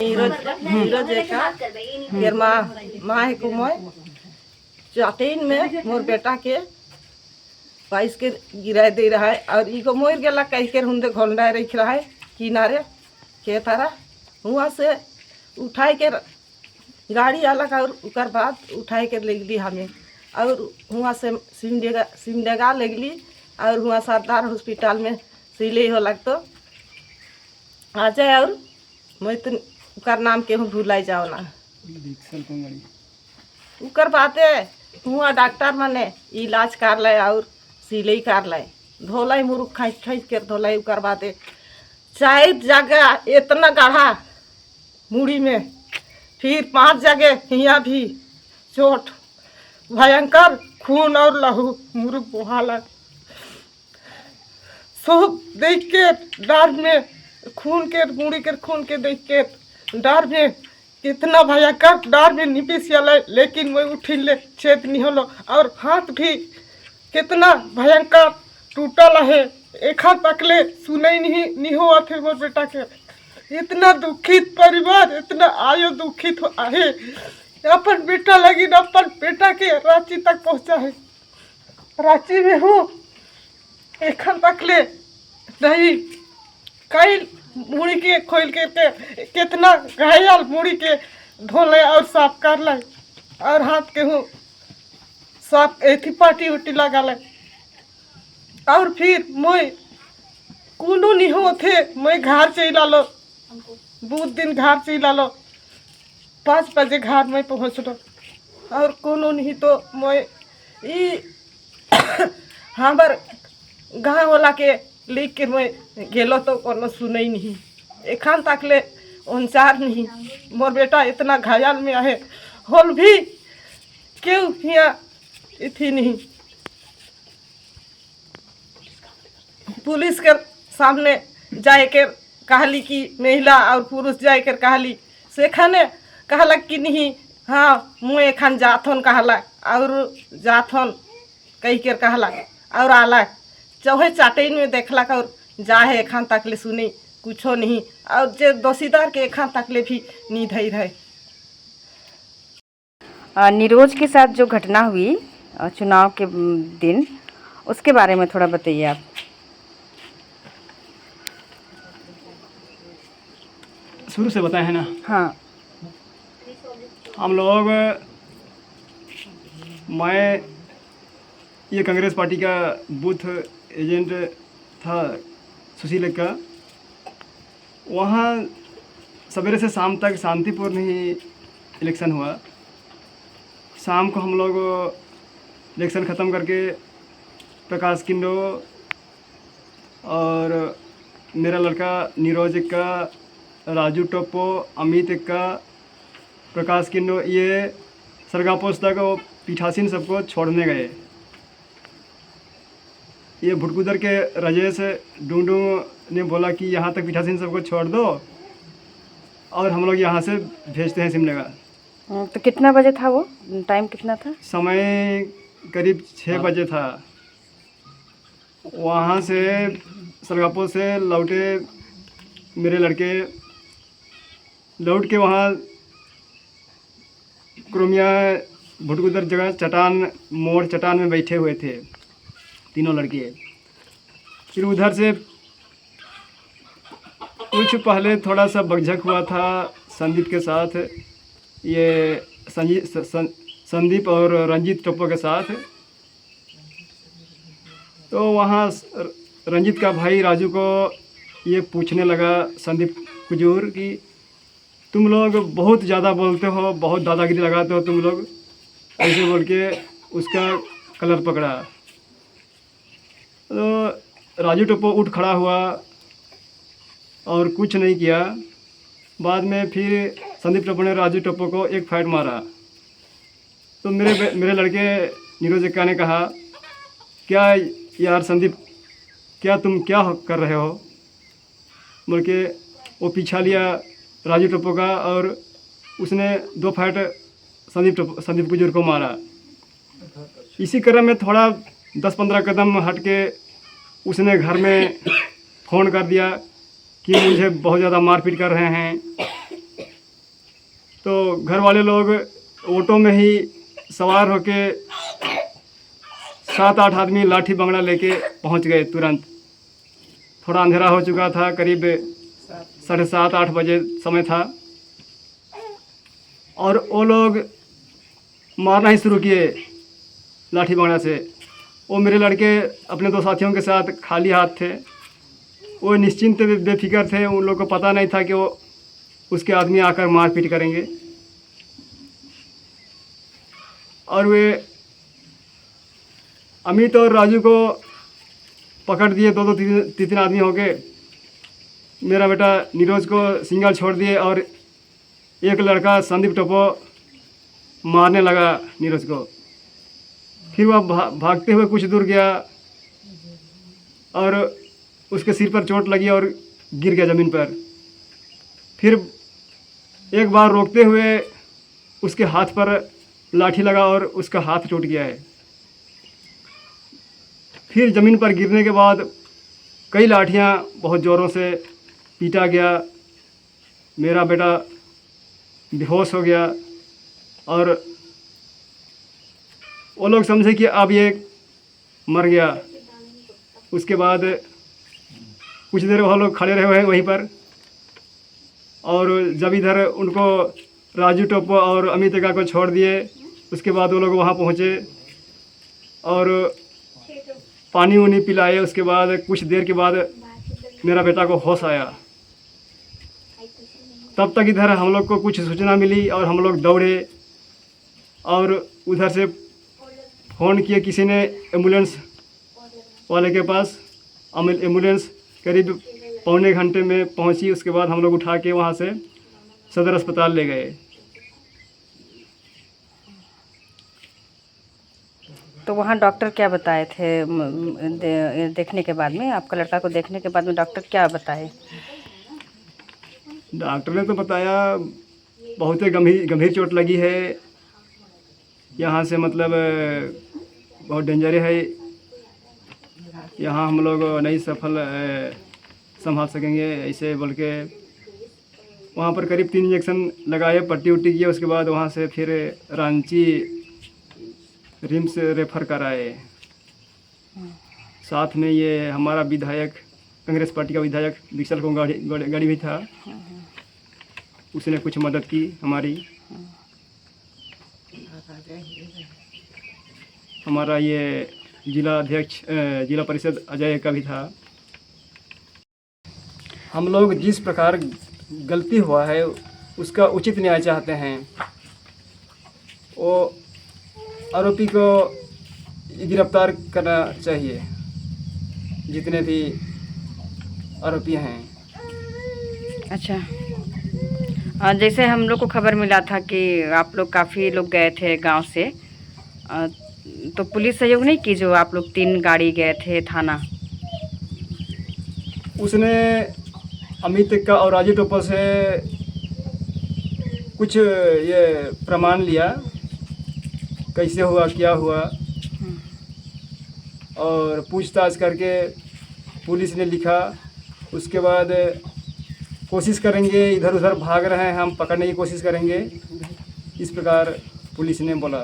नीरज का फिर माँ को मैं चाटीन में मोर बेटा के 22 के गिरा दे रहा है और इको मोर गला कह के हुंदे घोलना रख रहा है किनारे खेतारा वहाँ से उठाए के गाड़ी अलग और उकर बाद उठाए के ले ली हमें और वहाँ से सिमडेगा ले ली और वहाँ सरदार हॉस्पिटल में सिले हो लग तो आ जाए और मैं तो उकर नाम के हूँ भूलाई जाओ ना उकर बाते हुआ डॉक्टर मने इलाज कर ले और सिलाई कर ले धोलाई मुरुख खाइस खाइस कर धोलाई उकर बाते चाहे जगह इतना गाढ़ा मुड़ी में फिर 5 जगह यहाँ भी चोट भयंकर खून और लहू मुरुख बुहाला सब देख के डर में खून के मुड़ी के खून के देख के डर में कितना भयंकर डर में निपिस लेकिन वो उठिले छेद नहीं होलो और हाथ भी कितना भयंकर टूटल है एक हाथ तकले सुने नहीं हुआ थे मोर बेटा के इतना दुखित परिवार इतना आयो दुखित है अपन बेटा लगी अपन बेटा के रांची तक पहुंचा है रांची में हूँ एक हाथ तकले नहीं कई मुड़ी के खोल के कितना घायल मुड़ी के धो ले और साफ कर ले और हाथ के हूँ साफ एथी पाटी उटी लगा ले और फिर मैं कोनो नहीं हो थे मैं घर चला लो बहुत दिन घर चला लो 5 बजे घर में पहुँच लो और कोनो नहीं तो मैं हमार गाँव वाला के लिख के मैं गेलो तो कोनो सुने ही नहीं एखन तक ले अनुसार नहीं मोर बेटा इतना घायल में है होल भी क्यों यहाँ इतनी नहीं पुलिस के सामने जाए कर कहली कि महिला और पुरुष जाए कर कहली से खाने कहलक कि नहीं हाँ मुँह एखन जाथन कहला और जाथन कह कर कहला और आलक चौहे चाटेन में देखलक और जाहे एखन तक ले सुनी कुछो नहीं और जे दोषीदार के एखन तक ले भी नहीं धई रहे। नीरज के साथ जो घटना हुई चुनाव के दिन उसके बारे में थोड़ा बताइए आप। शुरू से बताए हैं ना। हाँ हम लोग मैं ये कांग्रेस पार्टी का बूथ एजेंट था सुशील का वहाँ सवेरे से शाम तक शांतिपूर्ण ही इलेक्शन हुआ। शाम को हम लोग इलेक्शन ख़त्म करके प्रकाश किंडो और मेरा लड़का नीरज का राजू टोपो अमित का प्रकाश किंडो ये सरगापोस तक पीठासीन सबको छोड़ने गए। ये भुटकुदर के राजेश डूंडू ने बोला कि यहाँ तक पीठासीन सबको छोड़ दो और हम लोग यहाँ से भेजते हैं सिमडेगा। तो कितना बजे था वो टाइम कितना था? समय करीब 6 बजे था। वहाँ से सरगापुर से लौटे मेरे लड़के लौट के वहाँ क्रोमिया भुटकुदर जगह चट्टान में बैठे हुए थे तीनों लड़के। फिर उधर से कुछ पहले थोड़ा सा बकझक हुआ था संदीप के साथ, ये संदीप और रंजीत टोपो के साथ। तो वहाँ रंजीत का भाई राजू को ये पूछने लगा संदीप कुजूर कि तुम लोग बहुत ज़्यादा बोलते हो, बहुत दादागिरी लगाते हो तुम लोग, ऐसे बोल के उसका कलर पकड़ा। तो राजू टोपो उठ खड़ा हुआ और कुछ नहीं किया। बाद में फिर संदीप टोपो ने राजू टोपो को एक फाइट मारा। तो मेरे लड़के नीरज का ने कहा, क्या यार संदीप, क्या तुम क्या कर रहे हो बोल के वो पीछा लिया राजू टोपो का और उसने 2 फाइट संदीप गुजर को मारा। इसी क्रम में थोड़ा 10-15 कदम हट के उसने घर में फ़ोन कर दिया कि मुझे बहुत ज़्यादा मारपीट कर रहे हैं। तो घर वाले लोग ऑटो में ही सवार होके 7-8 आदमी लाठी बंगड़ा लेके पहुंच गए तुरंत। थोड़ा अंधेरा हो चुका था, करीब 7:30-8 बजे समय था, और वो लोग मारना ही शुरू किए लाठी बंगड़ा से। वो मेरे लड़के अपने 2 साथियों के साथ खाली हाथ थे। वो निश्चिंत बेफिक्र थे, उन लोग को पता नहीं था कि वो उसके आदमी आकर मारपीट करेंगे। और वे अमित और राजू को पकड़ दिए, 2-3 आदमी हो गए। मेरा बेटा नीरज को सिंगल छोड़ दिए और एक लड़का संदीप टोपो मारने लगा नीरज को। फिर वह भागते हुए कुछ दूर गया और उसके सिर पर चोट लगी और गिर गया ज़मीन पर। फिर एक बार रोकते हुए उसके हाथ पर लाठी लगा और उसका हाथ टूट गया है। फिर ज़मीन पर गिरने के बाद कई लाठियाँ बहुत ज़ोरों से पीटा गया। मेरा बेटा बेहोश हो गया और वो लोग समझे कि अब ये मर गया। उसके बाद कुछ देर वो लोग खड़े रहे वहीं पर, और जब इधर उनको राजू टोपो और अमित एका को छोड़ दिए, उसके बाद वो लोग वहाँ पहुँचे और पानी उनी पिलाए। उसके बाद कुछ देर के बाद मेरा बेटा को होश आया। तब तक इधर हम लोग को कुछ सूचना मिली और हम लोग दौड़े और उधर से फ़ोन किए किसी ने एम्बुलेंस वाले के पास। एम्बुलेंस करीब पौने घंटे में पहुंची। उसके बाद हम लोग उठा के वहाँ से सदर अस्पताल ले गए। तो वहाँ डॉक्टर क्या बताए थे देखने के बाद में, आपका लड़का को देखने के बाद में डॉक्टर क्या बताए? डॉक्टर ने तो बताया बहुत ही गंभीर चोट लगी है, यहाँ से मतलब बहुत डेंजर है, यहाँ हम लोग नहीं संभाल सकेंगे ऐसे बोल के वहाँ पर करीब 3 इंजेक्शन लगाए, पट्टी उट्टी किए। उसके बाद वहाँ से फिर रांची रिम्स रेफ़र कराए। साथ में ये हमारा विधायक, कांग्रेस पार्टी का विधायक विशाल कोंगाड़ी भी था, उसने कुछ मदद की हमारी। हमारा ये जिला अध्यक्ष जिला परिषद अजय का भी था। हम लोग जिस प्रकार गलती हुआ है उसका उचित न्याय चाहते हैं। वो आरोपी को गिरफ्तार करना चाहिए, जितने भी आरोपी हैं। अच्छा, जैसे हम लोग को खबर मिला था कि आप लोग काफ़ी लोग गए थे गांव से, तो पुलिस सहयोग नहीं की? जो आप लोग 3 गाड़ी गए थे थाना, उसने अमित का और राजू टोपो से कुछ ये प्रमाण लिया, कैसे हुआ क्या हुआ, और पूछताछ करके पुलिस ने लिखा। उसके बाद कोशिश करेंगे, इधर उधर भाग रहे हैं हम, पकड़ने की कोशिश करेंगे, इस प्रकार पुलिस ने बोला।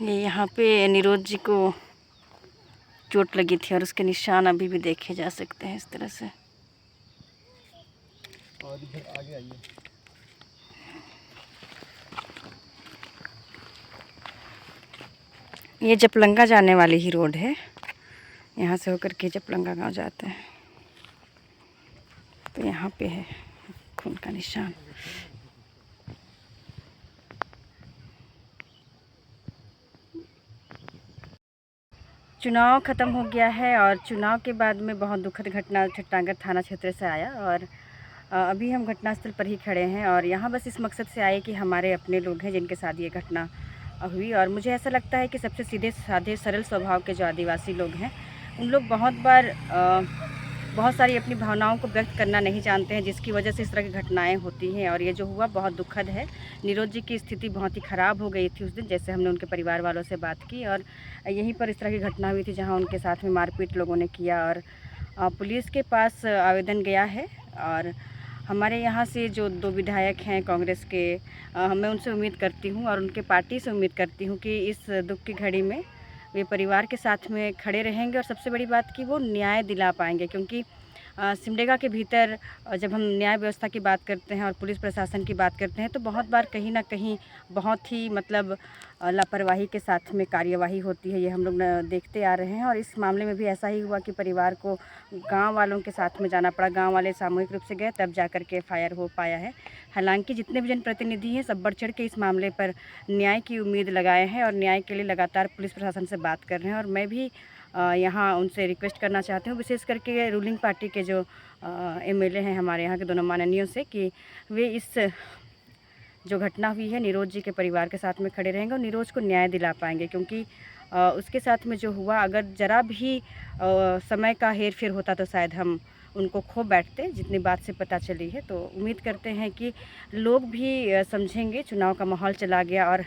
ये यहाँ पे नीरज जी को चोट लगी थी और उसके निशान अभी भी देखे जा सकते हैं इस तरह से। और इधर आगे आइए। ये जपलंगा जाने वाली ही रोड है, यहाँ से होकर के जपलंगा गांव जाते हैं। तो यहाँ पे है खून का निशान। चुनाव ख़त्म हो गया है और चुनाव के बाद में बहुत दुखद घटना छट्टागर थाना क्षेत्र से आया, और अभी हम घटनास्थल पर ही खड़े हैं। और यहाँ बस इस मकसद से आए कि हमारे अपने लोग हैं जिनके साथ ये घटना हुई, और मुझे ऐसा लगता है कि सबसे सीधे साधे सरल स्वभाव के जो आदिवासी लोग हैं उन लोग बहुत बार बहुत सारी अपनी भावनाओं को व्यक्त करना नहीं जानते हैं, जिसकी वजह से इस तरह की घटनाएं होती हैं। और ये जो हुआ बहुत दुखद है। नीरज जी की स्थिति बहुत ही ख़राब हो गई थी उस दिन, जैसे हमने उनके परिवार वालों से बात की, और यहीं पर इस तरह की घटना हुई थी जहां उनके साथ में मारपीट लोगों ने किया। और पुलिस के पास आवेदन गया है और हमारे यहाँ से जो 2 विधायक हैं कांग्रेस के, मैं उनसे उम्मीद करती हूँ और उनके पार्टी से उम्मीद करती हूँ कि इस दुख की घड़ी में वे परिवार के साथ में खड़े रहेंगे और सबसे बड़ी बात कि वो न्याय दिला पाएंगे। क्योंकि सिमडेगा के भीतर जब हम न्याय व्यवस्था की बात करते हैं और पुलिस प्रशासन की बात करते हैं तो बहुत बार कहीं ना कहीं बहुत ही मतलब लापरवाही के साथ में कार्यवाही होती है। ये हम लोग देखते आ रहे हैं और इस मामले में भी ऐसा ही हुआ कि परिवार को गांव वालों के साथ में जाना पड़ा। गांव वाले सामूहिक रूप से गए तब जा कर के एफआईआर हो पाया है। हालांकि जितने भी जनप्रतिनिधि हैं सब बढ़ चढ़ के इस मामले पर न्याय की उम्मीद लगाए हैं और न्याय के लिए लगातार पुलिस प्रशासन से बात कर रहे हैं। और मैं भी यहाँ उनसे रिक्वेस्ट करना चाहती हूँ, विशेष करके रूलिंग पार्टी के जो एमएलए हैं हमारे यहाँ के दोनों माननीयों से, कि वे इस जो घटना हुई है नीरोज जी के परिवार के साथ में खड़े रहेंगे और नीरोज को न्याय दिला पाएंगे। क्योंकि उसके साथ में जो हुआ, अगर ज़रा भी समय का हेर फेर होता तो शायद हम उनको खो बैठते, जितनी बात से पता चली है। तो उम्मीद करते हैं कि लोग भी समझेंगे। चुनाव का माहौल चला गया और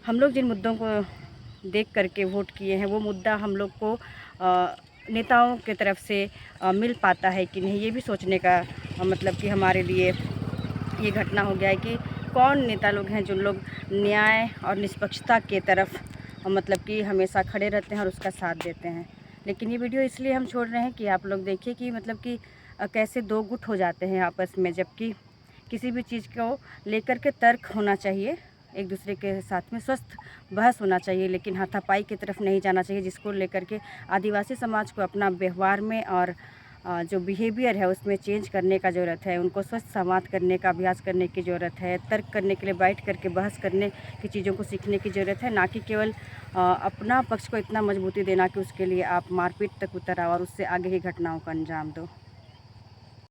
हम लोग जिन मुद्दों को देख करके वोट किए हैं वो मुद्दा हम लोग को नेताओं की तरफ से मिल पाता है कि नहीं, ये भी सोचने का मतलब कि हमारे लिए ये घटना हो गया है कि कौन नेता लोग हैं जो लोग न्याय और निष्पक्षता के तरफ मतलब कि हमेशा खड़े रहते हैं और उसका साथ देते हैं। लेकिन ये वीडियो इसलिए हम छोड़ रहे हैं कि आप लोग देखिए कि मतलब कि कैसे दो गुट हो जाते हैं आपस में, जबकि किसी भी चीज़ को लेकर के तर्क होना चाहिए, एक दूसरे के साथ में स्वस्थ बहस होना चाहिए, लेकिन हाथापाई की तरफ नहीं जाना चाहिए। जिसको लेकर के आदिवासी समाज को अपना व्यवहार में और जो बिहेवियर है उसमें चेंज करने का ज़रूरत है। उनको स्वस्थ संवाद करने का अभ्यास करने की ज़रूरत है। तर्क करने के लिए बैठ करके बहस करने की चीज़ों को सीखने की ज़रूरत है, ना कि केवल अपना पक्ष को इतना मजबूती देना कि उसके लिए आप मारपीट तक उतर आओ और उससे आगे की घटनाओं का अंजाम दो।